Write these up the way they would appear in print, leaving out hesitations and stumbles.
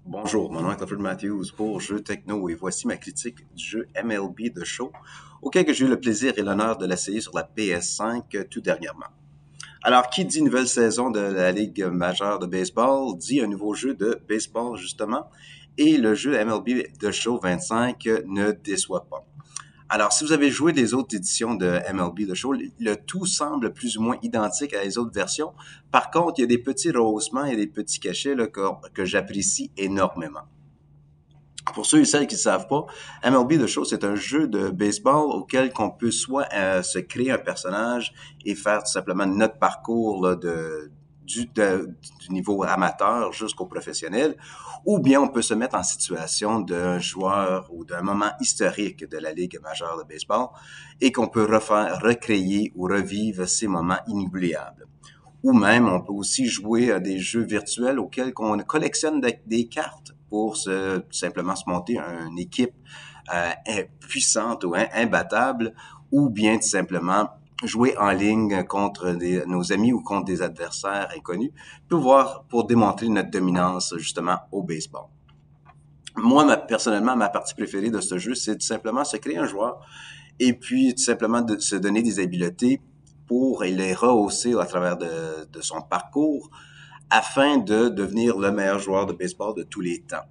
Bonjour, mon nom est Alfred Matthews pour Jeux Techno et voici ma critique du jeu MLB The Show, auquel j'ai eu le plaisir et l'honneur de l'essayer sur la PS5 tout dernièrement. Alors, qui dit nouvelle saison de la Ligue majeure de baseball, dit un nouveau jeu de baseball justement, et le jeu MLB The Show 25 ne déçoit pas. Alors, si vous avez joué les autres éditions de MLB The Show, le tout semble plus ou moins identique à les autres versions. Par contre, il y a des petits rehaussements et des petits cachets là, que j'apprécie énormément. Pour ceux et celles qui ne savent pas, MLB The Show, c'est un jeu de baseball auquel on peut soit se créer un personnage et faire tout simplement notre parcours là, du niveau amateur jusqu'au professionnel, ou bien on peut se mettre en situation d'un joueur ou d'un moment historique de la Ligue majeure de baseball et qu'on peut recréer ou revivre ces moments inoubliables. Ou même, on peut aussi jouer à des jeux virtuels auxquels on collectionne des cartes pour simplement se monter une équipe puissante ou imbattable, ou bien tout simplement jouer en ligne contre nos amis ou contre des adversaires inconnus, pour démontrer notre dominance justement au baseball. Moi, personnellement, ma partie préférée de ce jeu, c'est tout simplement se créer un joueur et puis tout simplement de se donner des habiletés pour les rehausser à travers de son parcours afin de devenir le meilleur joueur de baseball de tous les temps.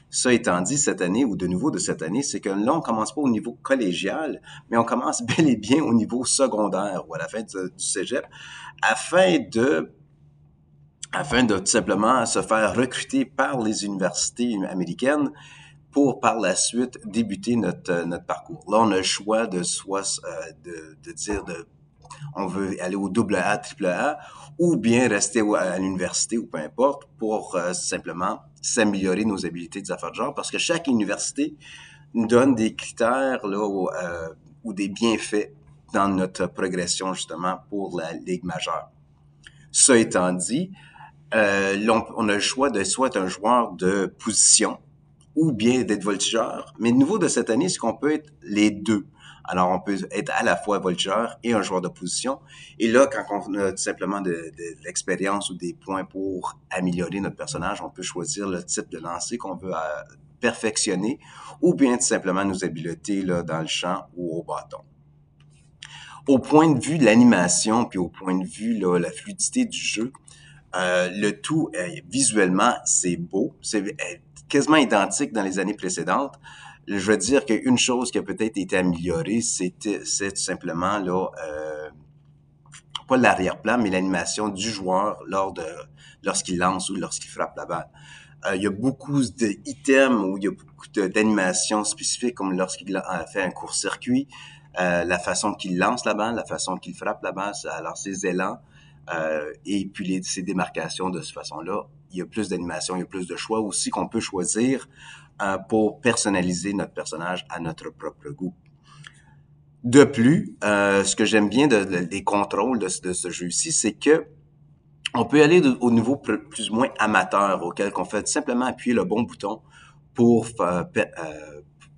Ça étant dit, cette année, ou de nouveau de cette année, c'est que là, on commence pas au niveau collégial, mais on commence bel et bien au niveau secondaire ou à la fin du cégep, afin de tout simplement se faire recruter par les universités américaines pour par la suite débuter notre parcours. Là, on a le choix de soit de dire on veut aller au double A, triple A, ou bien rester à l'université ou peu importe pour simplement s'améliorer nos habiletés des affaires de genre, parce que chaque université nous donne des critères là, ou des bienfaits dans notre progression justement pour la Ligue majeure. Ça étant dit, on a le choix de soit être un joueur de position ou bien d'être voltigeur. Mais le nouveau de cette année, c'est qu'on peut être les deux. Alors, on peut être à la fois voltigeur et un joueur de position. Et là, quand on a tout simplement de l'expérience ou des points pour améliorer notre personnage, on peut choisir le type de lancer qu'on veut perfectionner ou bien tout simplement nos habiletés là, dans le champ ou au bâton. Au point de vue de l'animation, puis au point de vue là, la fluidité du jeu, le tout, visuellement, c'est beau. C'est quasiment identique dans les années précédentes. Je veux dire qu'une chose qui a peut-être été améliorée, c'est tout simplement là, pas l'arrière-plan, mais l'animation du joueur lorsqu'il lance ou lorsqu'il frappe la balle. Il y a beaucoup d'items où il y a beaucoup d'animations spécifiques, comme lorsqu'il a fait un court-circuit, la façon qu'il lance la balle, la façon qu'il frappe la balle, alors ses élans, et puis ses démarcations de cette façon-là. Il y a plus d'animation, il y a plus de choix aussi qu'on peut choisir pour personnaliser notre personnage à notre propre goût. De plus, ce que j'aime bien des contrôles de ce jeu-ci, c'est que on peut aller au niveau plus ou moins amateur, auquel on fait simplement appuyer le bon bouton pour,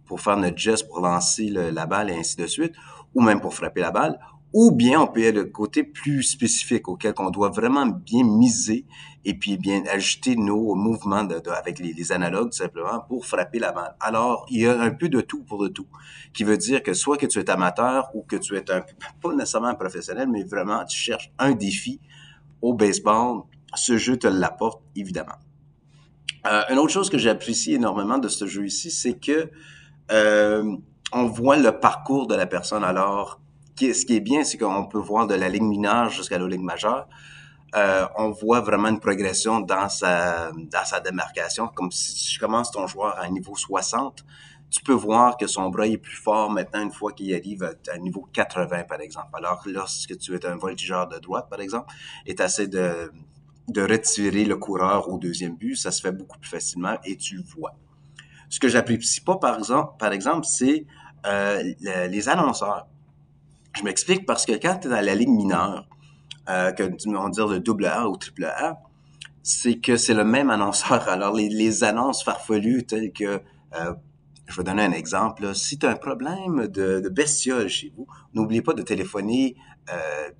pour faire notre geste, pour lancer la balle et ainsi de suite, ou même pour frapper la balle. Ou bien on peut aller le côté plus spécifique, auquel on doit vraiment bien miser et puis bien ajuster nos mouvements avec les analogues tout simplement pour frapper la balle. Alors, il y a un peu de tout pour le tout, qui veut dire que soit que tu es amateur ou que tu es pas nécessairement un professionnel, mais vraiment tu cherches un défi au baseball, ce jeu te l'apporte, évidemment. Une autre chose que j'apprécie énormément de ce jeu ici, c'est que on voit le parcours de la personne. Alors, ce qui est bien, c'est qu'on peut voir de la ligue mineure jusqu'à la ligue majeure. On voit vraiment une progression dans sa démarcation. Comme si tu commences ton joueur à un niveau 60, tu peux voir que son bras est plus fort maintenant une fois qu'il arrive à un niveau 80, par exemple. Alors, lorsque tu es un voltigeur de droite, par exemple, et tu essaies de retirer le coureur au deuxième but, ça se fait beaucoup plus facilement et tu le vois. Ce que j'apprécie pas, par exemple, c'est les annonceurs. Je m'explique parce que quand tu es dans la ligue mineure, que on va dire le double A ou triple A, c'est que c'est le même annonceur. Alors, les annonces farfelues telles que, je vais donner un exemple, là. Si tu as un problème de bestiole chez vous, n'oubliez pas de téléphoner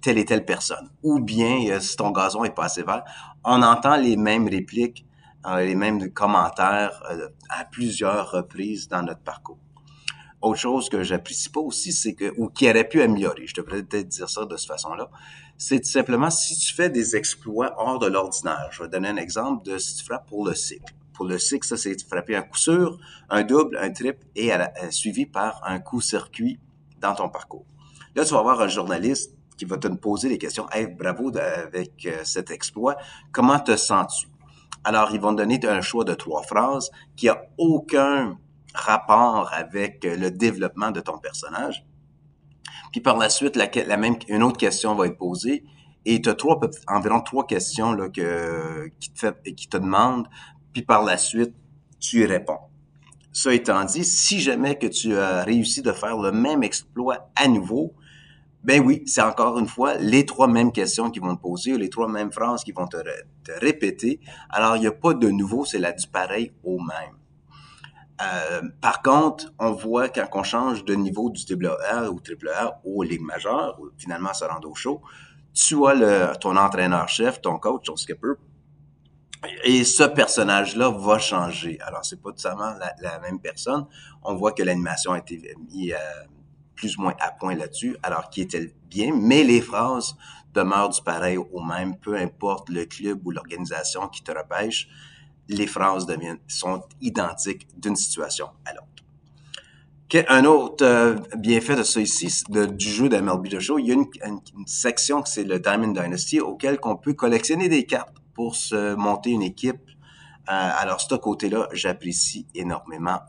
telle et telle personne. Ou bien, si ton gazon est pas assez vert, on entend les mêmes répliques et même des commentaires à plusieurs reprises dans notre parcours. Autre chose que j'apprécie pas aussi, c'est que, ou qui aurait pu améliorer, je devrais peut-être dire ça de cette façon-là, c'est tout simplement si tu fais des exploits hors de l'ordinaire. Je vais donner un exemple de si tu frappes pour le cycle. Pour le cycle, ça, c'est frapper un coup sûr, un double, un triple et suivi par un coup-circuit dans ton parcours. Là, tu vas avoir un journaliste qui va te poser des questions. Hey, bravo avec cet exploit. Comment te sens-tu? Alors, ils vont te donner un choix de 3 phrases qui a aucun rapport avec le développement de ton personnage. Puis par la suite, une autre question va être posée et tu as environ 3 questions là, qui te demandent, puis par la suite, tu y réponds. Ça étant dit, si jamais que tu as réussi de faire le même exploit à nouveau, ben oui, c'est encore une fois les 3 mêmes questions qui vont te poser, les 3 mêmes phrases qui vont te répéter. Alors, il n'y a pas de nouveau, c'est du pareil au même. Par contre, on voit quand on change de niveau du AA ou AAA aux ligues majeures, ou finalement se rendre au show, tu as ton entraîneur-chef, ton coach, ton skipper, et ce personnage-là va changer. Alors, c'est pas totalement la même personne. On voit que l'animation a été mise plus ou moins à point là-dessus, alors qui était bien, mais les phrases demeurent du pareil au même, peu importe le club ou l'organisation qui te repêche, les phrases sont identiques d'une situation à l'autre. Un autre bienfait de ça ici, du jeu d'MLB The Show, il y a une section que c'est le Diamond Dynasty auquel on peut collectionner des cartes pour se monter une équipe. Alors, ce côté-là, j'apprécie énormément.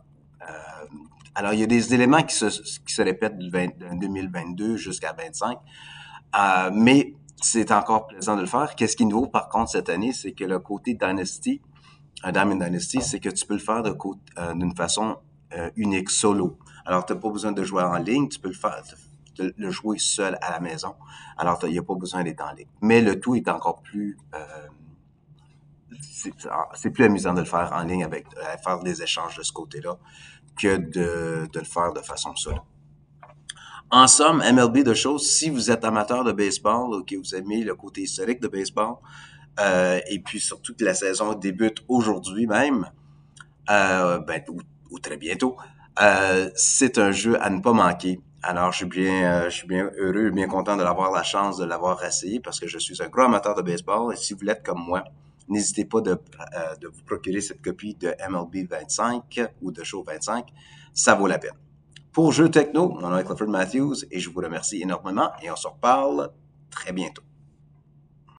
Alors, il y a des éléments qui se répètent de 2022 jusqu'à 25, mais c'est encore plaisant de le faire. Qu'est-ce qui est nouveau, par contre, cette année, c'est que le côté Dynasty, Diamond Dynasty, c'est que tu peux le faire d'une façon unique, solo. Alors, tu n'as pas besoin de jouer en ligne, tu peux le jouer seul à la maison. Alors, il n'y a pas besoin d'être en ligne. Mais le tout est encore plus... c'est plus amusant de le faire en ligne faire des échanges de ce côté-là que de le faire de façon solo. En somme, MLB The Show, si vous êtes amateur de baseball ou que vous aimez le côté historique de baseball, et puis surtout que la saison débute aujourd'hui même, ou très bientôt, c'est un jeu à ne pas manquer. Alors, je suis bien heureux, bien content de l'avoir la chance de l'avoir essayé parce que je suis un gros amateur de baseball et si vous l'êtes comme moi, n'hésitez pas de vous procurer cette copie de MLB 25 ou de Show 25. Ça vaut la peine. Pour Jeux Techno, mon nom est Clifford Matthews et je vous remercie énormément et on se reparle très bientôt.